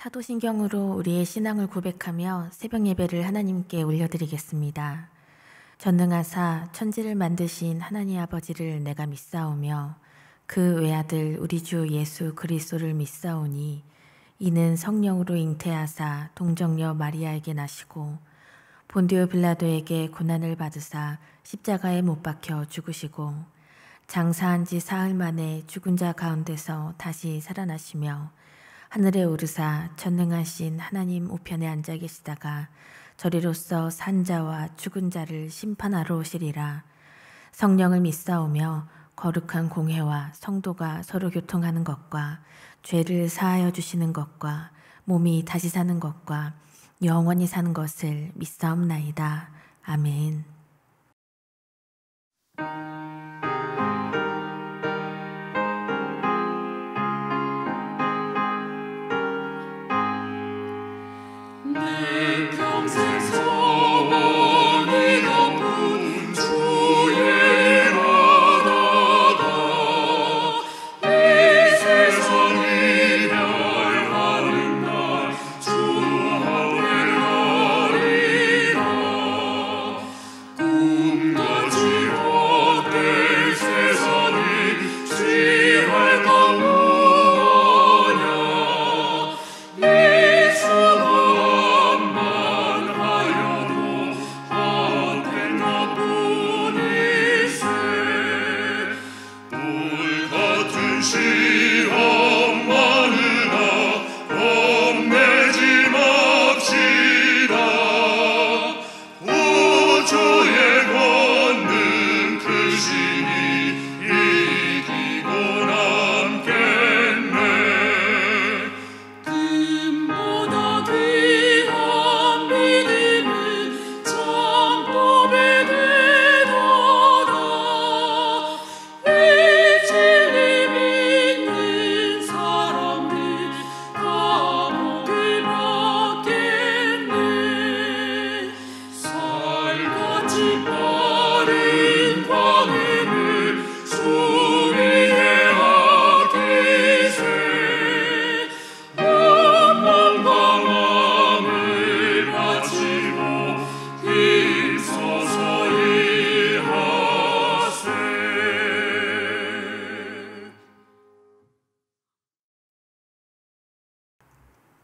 사도신경으로 우리의 신앙을 고백하며 새벽 예배를 하나님께 올려드리겠습니다. 전능하사 천지를 만드신 하나님 아버지를 내가 믿사오며 그 외아들 우리 주 예수 그리스도를 믿사오니 이는 성령으로 잉태하사 동정녀 마리아에게 나시고 본디오 빌라도에게 고난을 받으사 십자가에 못 박혀 죽으시고 장사한 지 사흘 만에 죽은 자 가운데서 다시 살아나시며 하늘에 오르사 전능하신 하나님 우편에 앉아 계시다가 저리로서 산 자와 죽은 자를 심판하러 오시리라. 성령을 믿사오며 거룩한 공회와 성도가 서로 교통하는 것과 죄를 사하여 주시는 것과 몸이 다시 사는 것과 영원히 사는 것을 믿사옵나이다. 아멘.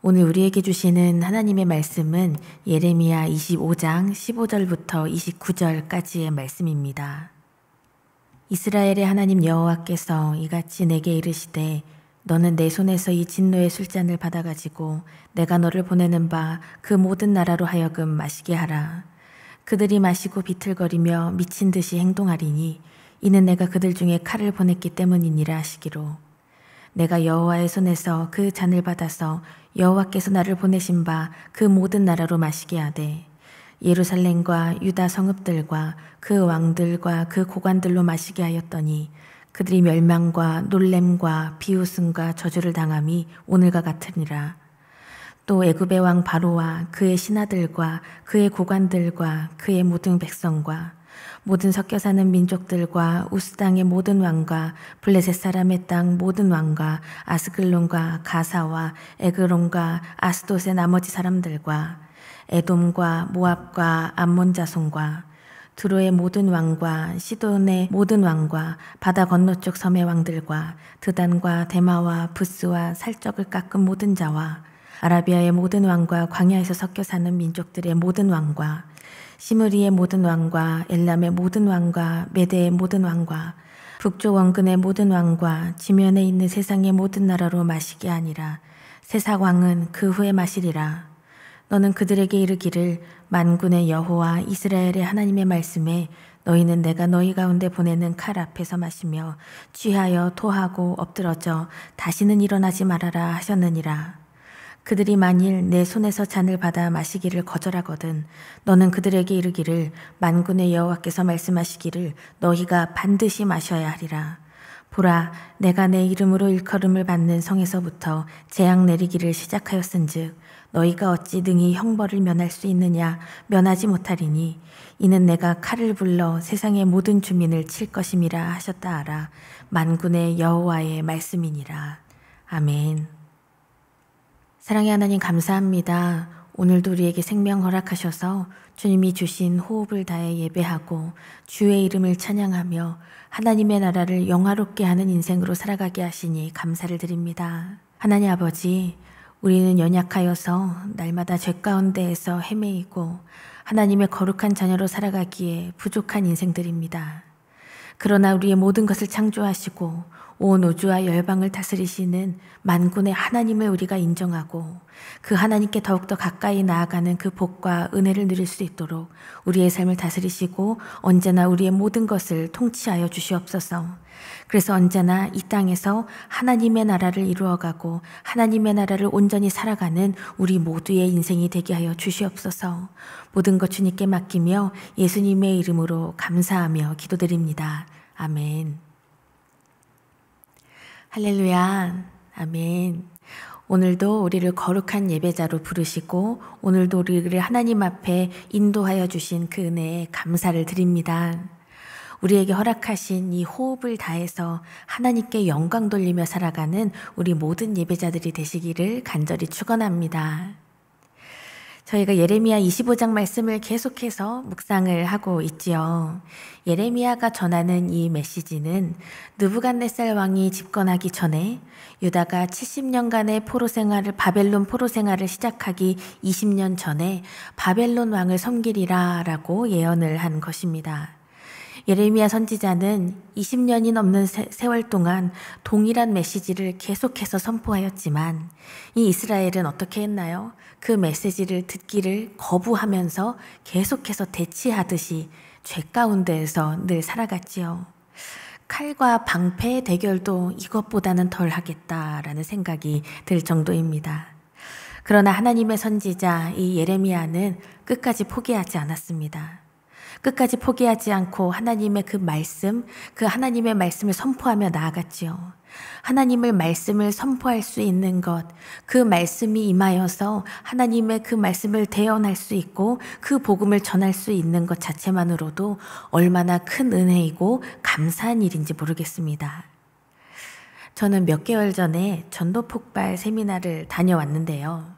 오늘 우리에게 주시는 하나님의 말씀은 예레미야 25장 15절부터 29절까지의 말씀입니다. 이스라엘의 하나님 여호와께서 이같이 내게 이르시되 너는 내 손에서 이 진노의 술잔을 받아가지고 내가 너를 보내는 바 그 모든 나라로 하여금 마시게 하라. 그들이 마시고 비틀거리며 미친 듯이 행동하리니 이는 내가 그들 중에 칼을 보냈기 때문이니라 하시기로. 내가 여호와의 손에서 그 잔을 받아서 여호와께서 나를 보내신 바 그 모든 나라로 마시게 하되 예루살렘과 유다 성읍들과 그 왕들과 그 고관들로 마시게 하였더니 그들이 멸망과 놀램과 비웃음과 저주를 당함이 오늘과 같으니라. 또 애굽의 왕 바로와 그의 신하들과 그의 고관들과 그의 모든 백성과 모든 섞여 사는 민족들과 우스 땅의 모든 왕과 블레셋 사람의 땅 모든 왕과 아스글론과 가사와 에그론과 아스돗의 나머지 사람들과 에돔과 모압과 암몬 자손과 두로의 모든 왕과 시돈의 모든 왕과 바다 건너쪽 섬의 왕들과 드단과 데마와 부스와 살적을 깎은 모든 자와 아라비아의 모든 왕과 광야에서 섞여 사는 민족들의 모든 왕과 시므리의 모든 왕과 엘람의 모든 왕과 메대의 모든 왕과 북쪽 원근의 모든 왕과 지면에 있는 세상의 모든 나라로 마시게 하니라. 세상 왕은 그 후에 마시리라. 너는 그들에게 이르기를 만군의 여호와 이스라엘의 하나님의 말씀에 너희는 내가 너희 가운데 보내는 칼 앞에서 마시며 취하여 토하고 엎드러져 다시는 일어나지 말아라 하셨느니라. 그들이 만일 내 손에서 잔을 받아 마시기를 거절하거든 너는 그들에게 이르기를 만군의 여호와께서 말씀하시기를 너희가 반드시 마셔야 하리라. 보라, 내가 내 이름으로 일컬음을 받는 성에서부터 재앙 내리기를 시작하였은즉 너희가 어찌 능히 형벌을 면할 수 있느냐. 면하지 못하리니 이는 내가 칼을 불러 세상의 모든 주민을 칠 것임이라 하셨다 하라. 만군의 여호와의 말씀이니라. 아멘. 사랑의 하나님 감사합니다. 오늘도 우리에게 생명 허락하셔서 주님이 주신 호흡을 다해 예배하고 주의 이름을 찬양하며 하나님의 나라를 영화롭게 하는 인생으로 살아가게 하시니 감사를 드립니다. 하나님 아버지, 우리는 연약하여서 날마다 죄 가운데에서 헤매이고 하나님의 거룩한 자녀로 살아가기에 부족한 인생들입니다. 그러나 우리의 모든 것을 창조하시고 온 우주와 열방을 다스리시는 만군의 하나님을 우리가 인정하고 그 하나님께 더욱더 가까이 나아가는 그 복과 은혜를 누릴 수 있도록 우리의 삶을 다스리시고 언제나 우리의 모든 것을 통치하여 주시옵소서. 그래서 언제나 이 땅에서 하나님의 나라를 이루어가고 하나님의 나라를 온전히 살아가는 우리 모두의 인생이 되게 하여 주시옵소서. 모든 것 주님께 맡기며 예수님의 이름으로 감사하며 기도드립니다. 아멘. 할렐루야. 아멘. 오늘도 우리를 거룩한 예배자로 부르시고 오늘도 우리를 하나님 앞에 인도하여 주신 그 은혜에 감사를 드립니다. 우리에게 허락하신 이 호흡을 다해서 하나님께 영광 돌리며 살아가는 우리 모든 예배자들이 되시기를 간절히 축원합니다. 저희가 예레미야 25장 말씀을 계속해서 묵상을 하고 있지요. 예레미야가 전하는 이 메시지는 느부갓네살 왕이 집권하기 전에 유다가 70년간의 바벨론 포로 생활을 시작하기 20년 전에 바벨론 왕을 섬기리라 라고 예언을 한 것입니다. 예레미야 선지자는 20년이 넘는 세월 동안 동일한 메시지를 계속해서 선포하였지만 이 이스라엘은 어떻게 했나요? 그 메시지를 듣기를 거부하면서 계속해서 대치하듯이 죄 가운데에서 늘 살아갔지요. 칼과 방패의 대결도 이것보다는 덜 하겠다라는 생각이 들 정도입니다. 그러나 하나님의 선지자 이 예레미야는 끝까지 포기하지 않았습니다. 끝까지 포기하지 않고 하나님의 그 하나님의 말씀을 선포하며 나아갔지요. 하나님의 말씀을 선포할 수 있는 것, 그 말씀이 임하여서 하나님의 그 말씀을 대언할 수 있고 그 복음을 전할 수 있는 것 자체만으로도 얼마나 큰 은혜이고 감사한 일인지 모르겠습니다. 저는 몇 개월 전에 전도 폭발 세미나를 다녀왔는데요.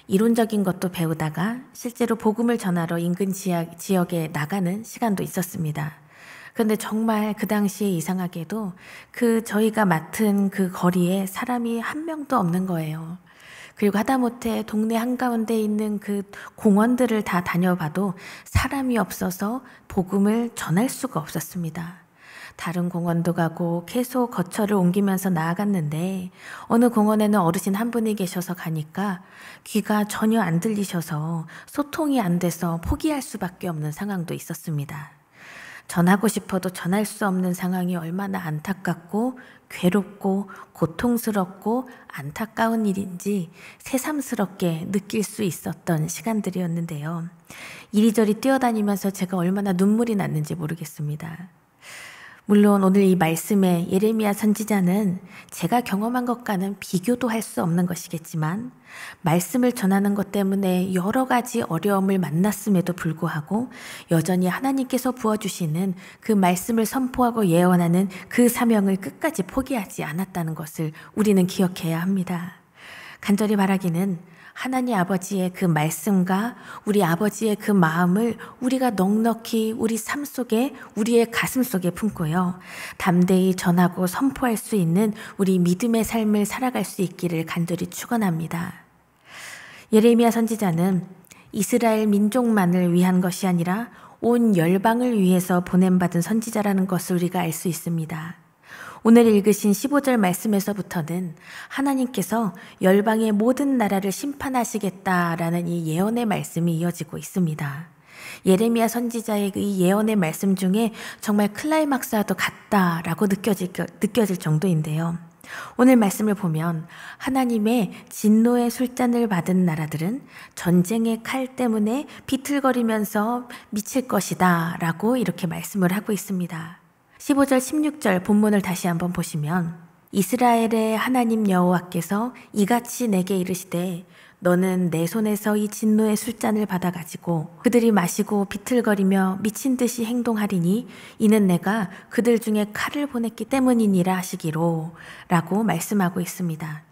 이론적인 것도 배우다가 실제로 복음을 전하러 인근 지역에 나가는 시간도 있었습니다. 그런데 정말 그 당시에 이상하게도 저희가 맡은 그 거리에 사람이 한 명도 없는 거예요. 그리고 하다못해 동네 한가운데 있는 그 공원들을 다 다녀봐도 사람이 없어서 복음을 전할 수가 없었습니다. 다른 공원도 가고 계속 거처를 옮기면서 나아갔는데 어느 공원에는 어르신 한 분이 계셔서 가니까 귀가 전혀 안 들리셔서 소통이 안 돼서 포기할 수밖에 없는 상황도 있었습니다. 전하고 싶어도 전할 수 없는 상황이 얼마나 안타깝고 괴롭고 고통스럽고 안타까운 일인지 새삼스럽게 느낄 수 있었던 시간들이었는데요. 이리저리 뛰어다니면서 제가 얼마나 눈물이 났는지 모르겠습니다. 물론 오늘 이 말씀에 예레미야 선지자는 제가 경험한 것과는 비교도 할 수 없는 것이겠지만 말씀을 전하는 것 때문에 여러 가지 어려움을 만났음에도 불구하고 여전히 하나님께서 부어주시는 그 말씀을 선포하고 예언하는 그 사명을 끝까지 포기하지 않았다는 것을 우리는 기억해야 합니다. 간절히 바라기는 하나님 아버지의 그 말씀과 우리 아버지의 그 마음을 우리가 넉넉히 우리 삶 속에 우리의 가슴 속에 품고요. 담대히 전하고 선포할 수 있는 우리 믿음의 삶을 살아갈 수 있기를 간절히 축원합니다. 예레미야 선지자는 이스라엘 민족만을 위한 것이 아니라 온 열방을 위해서 보냄받은 선지자라는 것을 우리가 알 수 있습니다. 오늘 읽으신 15절 말씀에서부터는 하나님께서 열방의 모든 나라를 심판하시겠다라는 이 예언의 말씀이 이어지고 있습니다. 예레미야 선지자의 이 예언의 말씀 중에 정말 클라이막스와도 같다라고 느껴질 정도인데요. 오늘 말씀을 보면 하나님의 진노의 술잔을 받은 나라들은 전쟁의 칼 때문에 비틀거리면서 미칠 것이다 라고 이렇게 말씀을 하고 있습니다. 15절 16절 본문을 다시 한번 보시면 이스라엘의 하나님 여호와께서 이같이 내게 이르시되 너는 내 손에서 이 진노의 술잔을 받아가지고 그들이 마시고 비틀거리며 미친 듯이 행동하리니 이는 내가 그들 중에 칼을 보냈기 때문이니라 하시기로 라고 말씀하고 있습니다.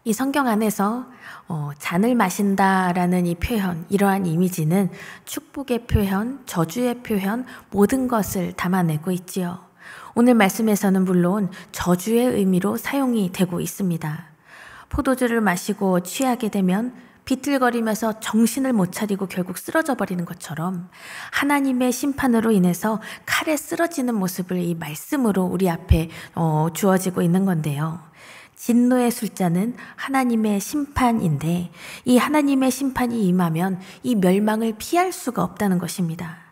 이 성경 안에서 잔을 마신다라는 이 표현, 이러한 이미지는 축복의 표현, 저주의 표현, 모든 것을 담아내고 있지요. 오늘 말씀에서는 물론 저주의 의미로 사용이 되고 있습니다. 포도주를 마시고 취하게 되면 비틀거리면서 정신을 못 차리고 결국 쓰러져 버리는 것처럼 하나님의 심판으로 인해서 칼에 쓰러지는 모습을 이 말씀으로 우리 앞에 주어지고 있는 건데요. 진노의 숫자는 하나님의 심판인데 이 하나님의 심판이 임하면 이 멸망을 피할 수가 없다는 것입니다.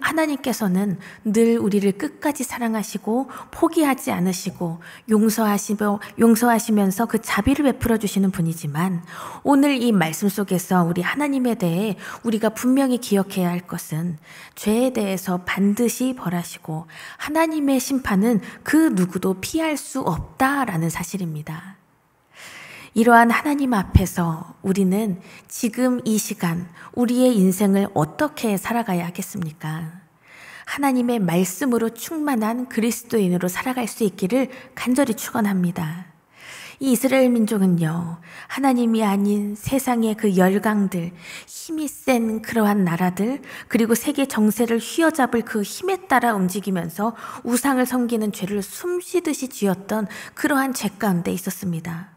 하나님께서는 늘 우리를 끝까지 사랑하시고 포기하지 않으시고 용서하시면서 그 자비를 베풀어 주시는 분이지만 오늘 이 말씀 속에서 우리 하나님에 대해 우리가 분명히 기억해야 할 것은 죄에 대해서 반드시 벌하시고 하나님의 심판은 그 누구도 피할 수 없다라는 사실입니다. 이러한 하나님 앞에서 우리는 지금 이 시간 우리의 인생을 어떻게 살아가야 하겠습니까? 하나님의 말씀으로 충만한 그리스도인으로 살아갈 수 있기를 간절히 축원합니다. 이 이스라엘 민족은요, 하나님이 아닌 세상의 그 열강들, 힘이 센 그러한 나라들, 그리고 세계 정세를 휘어잡을 그 힘에 따라 움직이면서 우상을 섬기는 죄를 숨쉬듯이 지었던 그러한 죄 가운데 있었습니다.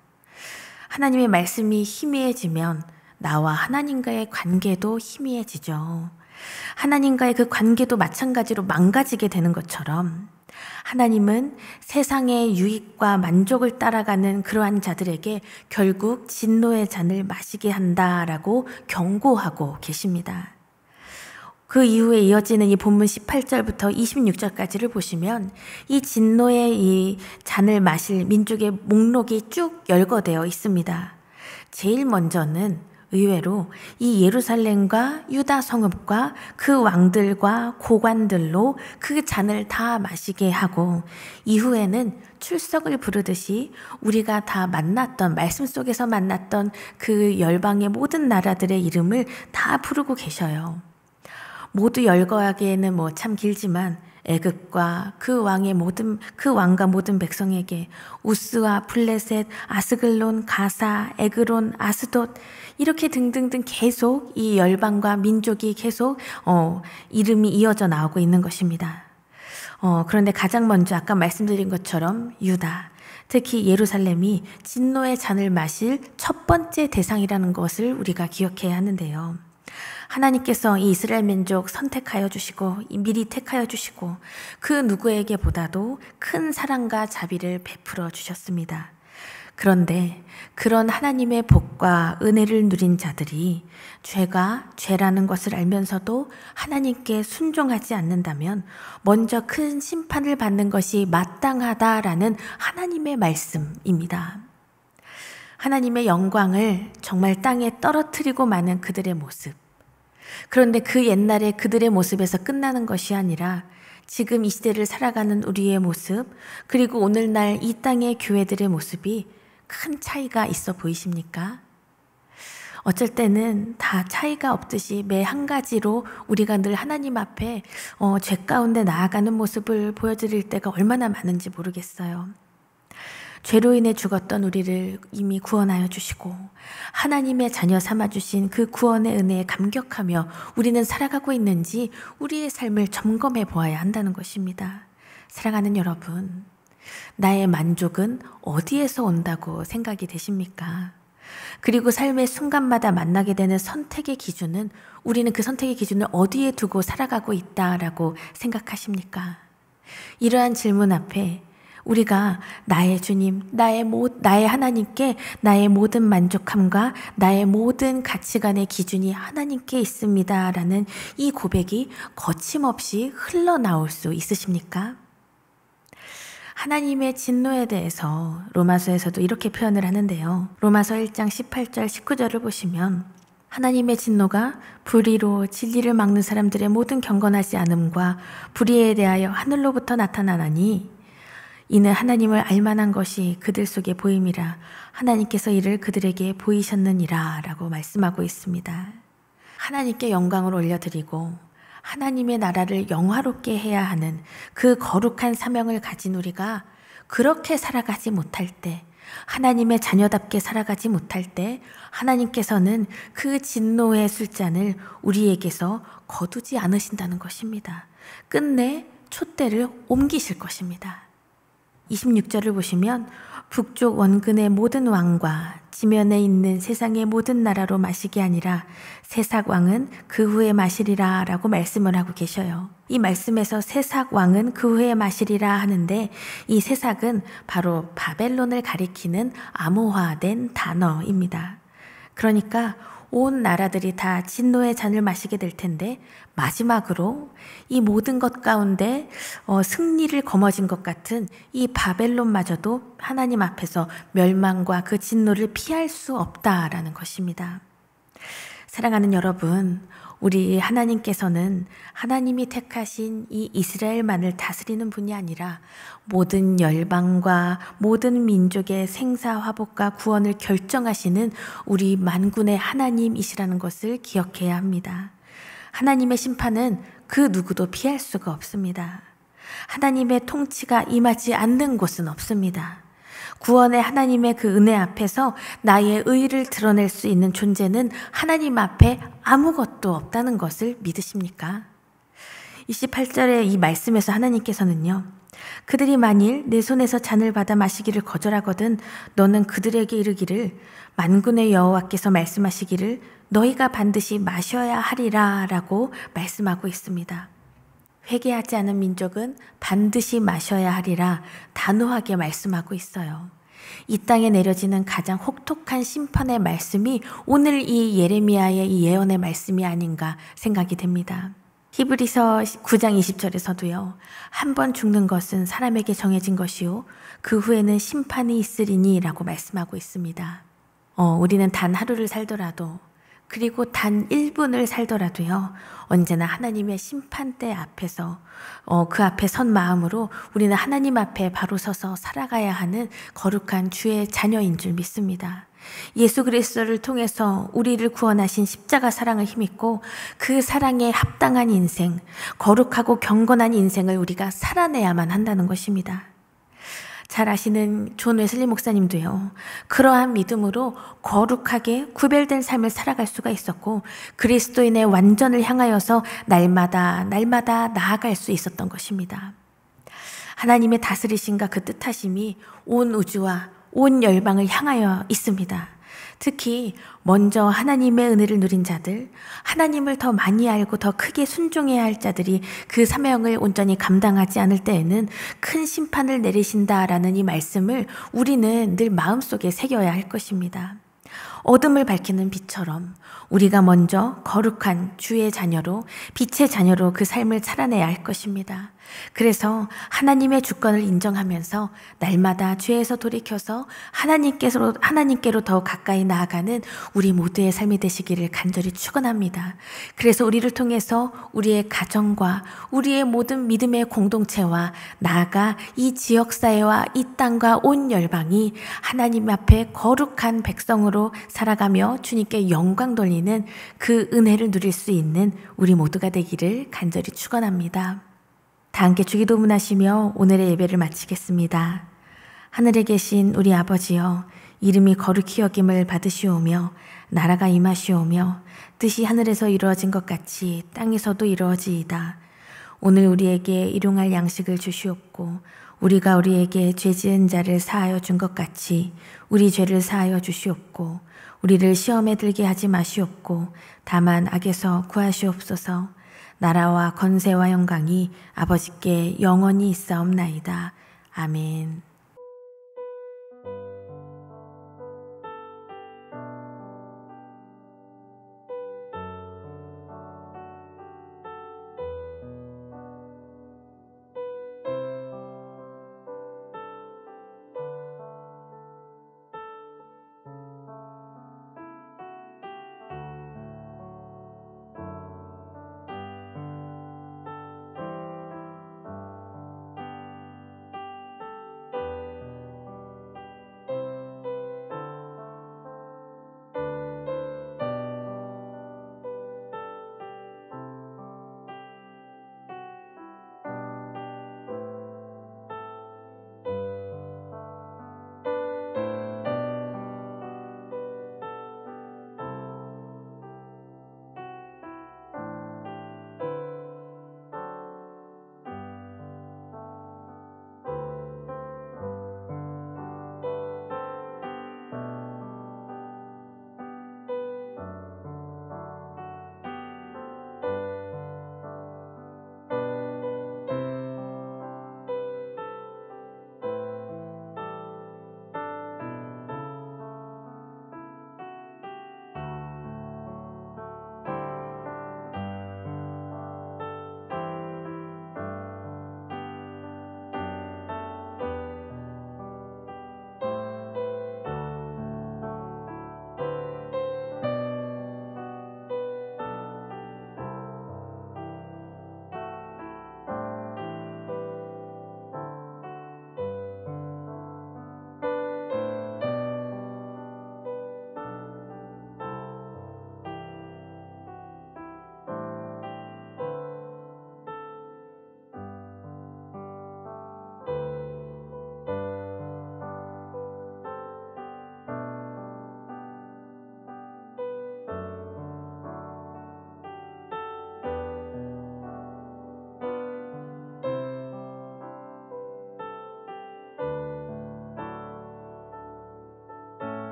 하나님의 말씀이 희미해지면 나와 하나님과의 관계도 희미해지죠. 하나님과의 그 관계도 마찬가지로 망가지게 되는 것처럼 하나님은 세상의 유익과 만족을 따라가는 그러한 자들에게 결국 진노의 잔을 마시게 한다라고 경고하고 계십니다. 그 이후에 이어지는 이 본문 18절부터 26절까지를 보시면 이 진노의 이 잔을 마실 민족의 목록이 쭉 열거되어 있습니다. 제일 먼저는 의외로 이 예루살렘과 유다 성읍과 그 왕들과 고관들로 그 잔을 다 마시게 하고 이후에는 출석을 부르듯이 우리가 다 만났던 말씀 속에서 만났던 그 열방의 모든 나라들의 이름을 다 부르고 계셔요. 모두 열거하기에는 참 길지만 애굽과 그 왕과 모든 백성에게 우스와 블레셋, 아스글론, 가사, 에그론, 아스돗 이렇게 등등등 계속 이 열방과 민족이 계속 이름이 이어져 나오고 있는 것입니다. 그런데 가장 먼저 아까 말씀드린 것처럼 유다, 특히 예루살렘이 진노의 잔을 마실 첫 번째 대상이라는 것을 우리가 기억해야 하는데요. 하나님께서 이 이스라엘 민족 선택하여 주시고 미리 택하여 주시고 그 누구에게보다도 큰 사랑과 자비를 베풀어 주셨습니다. 그런데 그런 하나님의 복과 은혜를 누린 자들이 죄가 죄라는 것을 알면서도 하나님께 순종하지 않는다면 먼저 큰 심판을 받는 것이 마땅하다라는 하나님의 말씀입니다. 하나님의 영광을 정말 땅에 떨어뜨리고 마는 그들의 모습. 그런데 그 옛날에 그들의 모습에서 끝나는 것이 아니라 지금 이 시대를 살아가는 우리의 모습, 그리고 오늘날 이 땅의 교회들의 모습이 큰 차이가 있어 보이십니까? 어쩔 때는 다 차이가 없듯이 매 한 가지로 우리가 늘 하나님 앞에 죄 가운데 나아가는 모습을 보여드릴 때가 얼마나 많은지 모르겠어요. 죄로 인해 죽었던 우리를 이미 구원하여 주시고 하나님의 자녀 삼아주신 그 구원의 은혜에 감격하며 우리는 살아가고 있는지 우리의 삶을 점검해 보아야 한다는 것입니다. 사랑하는 여러분, 나의 만족은 어디에서 온다고 생각이 되십니까? 그리고 삶의 순간마다 만나게 되는 선택의 기준은 우리는 그 선택의 기준을 어디에 두고 살아가고 있다라고 생각하십니까? 이러한 질문 앞에 우리가 나의 주님, 나의 하나님께 나의 모든 만족함과 나의 모든 가치관의 기준이 하나님께 있습니다라는 이 고백이 거침없이 흘러나올 수 있으십니까? 하나님의 진노에 대해서 로마서에서도 이렇게 표현을 하는데요. 로마서 1장 18절, 19절을 보시면 하나님의 진노가 불의로 진리를 막는 사람들의 모든 경건하지 않음과 불의에 대하여 하늘로부터 나타나나니 이는 하나님을 알만한 것이 그들 속에 보임이라 하나님께서 이를 그들에게 보이셨느니라 라고 말씀하고 있습니다. 하나님께 영광을 올려드리고 하나님의 나라를 영화롭게 해야 하는 그 거룩한 사명을 가진 우리가 그렇게 살아가지 못할 때 하나님의 자녀답게 살아가지 못할 때 하나님께서는 그 진노의 술잔을 우리에게서 거두지 않으신다는 것입니다. 끝내 촛대를 옮기실 것입니다. 26절을 보시면 북쪽 원근의 모든 왕과 지면에 있는 세상의 모든 나라로 마시게 아니라 세삭 왕은 그 후에 마시리라 라고 말씀을 하고 계셔요. 이 말씀에서 세삭 왕은 그 후에 마시리라 하는데 이 세삭은 바로 바벨론을 가리키는 암호화된 단어입니다. 그러니까 온 나라들이 다 진노의 잔을 마시게 될 텐데 마지막으로 이 모든 것 가운데 승리를 거머쥔 것 같은 이 바벨론마저도 하나님 앞에서 멸망과 그 진노를 피할 수 없다라는 것입니다. 사랑하는 여러분, 우리 하나님께서는 하나님이 택하신 이 이스라엘만을 다스리는 분이 아니라 모든 열방과 모든 민족의 생사화복과 구원을 결정하시는 우리 만군의 하나님이시라는 것을 기억해야 합니다. 하나님의 심판은 그 누구도 피할 수가 없습니다. 하나님의 통치가 임하지 않는 곳은 없습니다. 구원의 하나님의 그 은혜 앞에서 나의 의를 드러낼 수 있는 존재는 하나님 앞에 아무것도 없다는 것을 믿으십니까? 28절의 이 말씀에서 하나님께서는요, 그들이 만일 내 손에서 잔을 받아 마시기를 거절하거든 너는 그들에게 이르기를 만군의 여호와께서 말씀하시기를 너희가 반드시 마셔야 하리라 라고 말씀하고 있습니다. 회개하지 않은 민족은 반드시 마셔야 하리라 단호하게 말씀하고 있어요. 이 땅에 내려지는 가장 혹독한 심판의 말씀이 오늘 이 예레미야의 이 예언의 말씀이 아닌가 생각이 됩니다. 히브리서 9장 20절에서도요. 한 번 죽는 것은 사람에게 정해진 것이요 그 후에는 심판이 있으리니 라고 말씀하고 있습니다. 우리는 단 하루를 살더라도 그리고 단 1분을 살더라도요. 언제나 하나님의 심판대 앞에서 그 앞에 선 마음으로 우리는 하나님 앞에 바로 서서 살아가야 하는 거룩한 주의 자녀인 줄 믿습니다. 예수 그리스도를 통해서 우리를 구원하신 십자가 사랑을 힘입고 그 사랑에 합당한 인생, 거룩하고 경건한 인생을 우리가 살아내야만 한다는 것입니다. 잘 아시는 존 웨슬리 목사님도요. 그러한 믿음으로 거룩하게 구별된 삶을 살아갈 수가 있었고 그리스도인의 완전을 향하여서 날마다 나아갈 수 있었던 것입니다. 하나님의 다스리심과 그 뜻하심이 온 우주와 온 열방을 향하여 있습니다. 특히 먼저 하나님의 은혜를 누린 자들, 하나님을 더 많이 알고 더 크게 순종해야 할 자들이 그 사명을 온전히 감당하지 않을 때에는 큰 심판을 내리신다라는 이 말씀을 우리는 늘 마음속에 새겨야 할 것입니다. 어둠을 밝히는 빛처럼 우리가 먼저 거룩한 주의 자녀로 빛의 자녀로 그 삶을 살아내야 할 것입니다. 그래서 하나님의 주권을 인정하면서 날마다 죄에서 돌이켜서 하나님께로 더 가까이 나아가는 우리 모두의 삶이 되시기를 간절히 축원합니다. 그래서 우리를 통해서 우리의 가정과 우리의 모든 믿음의 공동체와 나아가 이 지역사회와 이 땅과 온 열방이 하나님 앞에 거룩한 백성으로 살아가며 주님께 영광 돌리는 그 은혜를 누릴 수 있는 우리 모두가 되기를 간절히 축원합니다. 다 함께 주기도문 하시며 오늘의 예배를 마치겠습니다. 하늘에 계신 우리 아버지여, 이름이 거룩히 여김을 받으시오며 나라가 임하시오며 뜻이 하늘에서 이루어진 것 같이 땅에서도 이루어지이다. 오늘 우리에게 일용할 양식을 주시옵고 우리가 우리에게 죄 지은 자를 사하여 준 것 같이 우리 죄를 사하여 주시옵고 우리를 시험에 들게 하지 마시옵고 다만 악에서 구하시옵소서. 나라와 권세와 영광이 아버지께 영원히 있사옵나이다. 아멘.